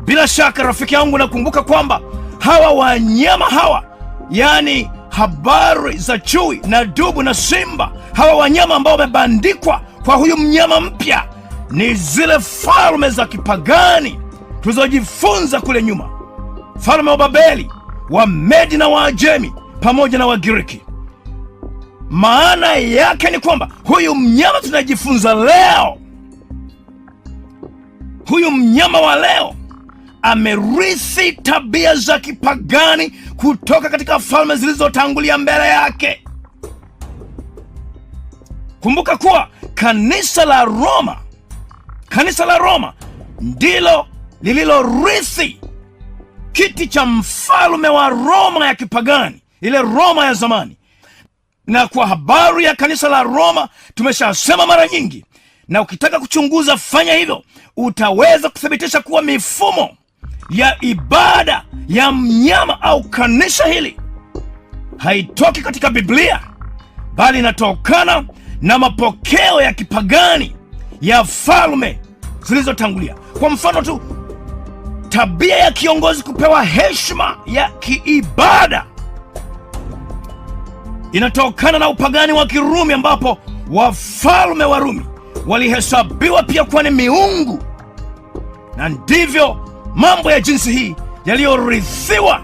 Bila shaka rafiki yangu, nakumbuka kwamba hawa wanyama hawa, yani habari za chui na dubu na simba, hawa wanyama ambao wamebandikwa kwa huyu mnyama mpya, ni zile falme za kipagani tulizojifunza kule nyuma, falme wa Babeli, wa Medi na Waajemi pamoja na Wagiriki. Maana yake ni kwamba huyu mnyama tunajifunza leo, huyu mnyama wa leo amerithi tabia za kipagani kutoka katika falme zilizotangulia mbele yake. Kumbuka kuwa kanisa la Roma ndilo lililorithi kiti cha mfalme wa Roma ya kipagani, ile Roma ya zamani. Na kwa habari ya kanisa la Roma tumeshasema mara nyingi, na ukitaka kuchunguza fanya hivyo, utaweza kuthibitisha kuwa mifumo ya ibada ya mnyama au kanisa hili haitoki katika Biblia, bali inatokana na mapokeo ya kipagani ya falme zilizotangulia. Kwa mfano tu, tabia ya kiongozi kupewa heshima ya kiibada inatokana na upagani wa Kirumi, ambapo wafalme wa Rumi walihesabiwa pia kuwa ni miungu. Na ndivyo mambo ya jinsi hii yalivyorithiwa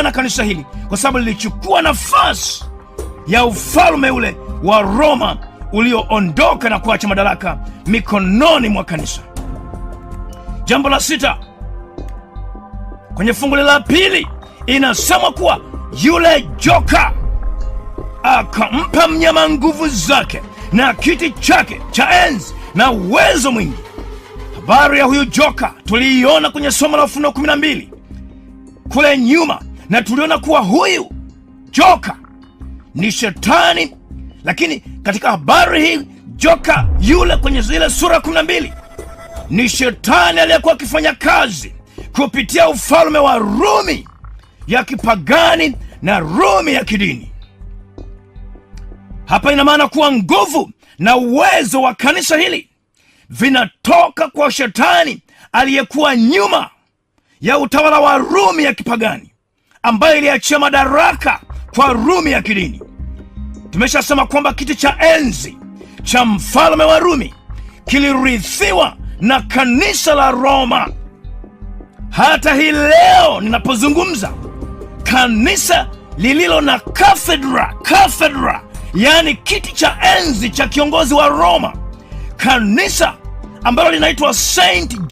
na kanisa hili, kwa sababu lilichukua nafasi ya ufalme ule wa Roma ulioondoka na kuacha madaraka mikononi mwa kanisa. Jambo la 6 kwenye fungu la 2 inasema kuwa yule joka akampa mnyama nguvu zake na kiti chake cha enzi na uwezo mwingi. Habari ya huyu joka tuliiona kwenye somo la Ufunuo 12 kule nyuma, na tuliona kuwa huyu joka ni Shetani. Lakini katika habari hii, joka yule kwenye zile sura 12 ni Shetani aliyekuwa akifanya kazi kupitia ufalme wa Rumi ya kipagani na Rumi ya kidini. Hapa ina maana kuwa nguvu na uwezo wa kanisa hili vinatoka kwa Shetani aliyekuwa nyuma ya utawala wa Rumi ya kipagani, ambayo iliachia madaraka kwa Rumi ya kidini. Tumeshasema kwamba kiti cha enzi cha mfalme wa Rumi kilirithiwa na kanisa la Roma. Hata hii leo ninapozungumza, kanisa lililo na cathedra, yani kiti cha enzi cha kiongozi wa Roma, kanisa ambalo linaitwa Saint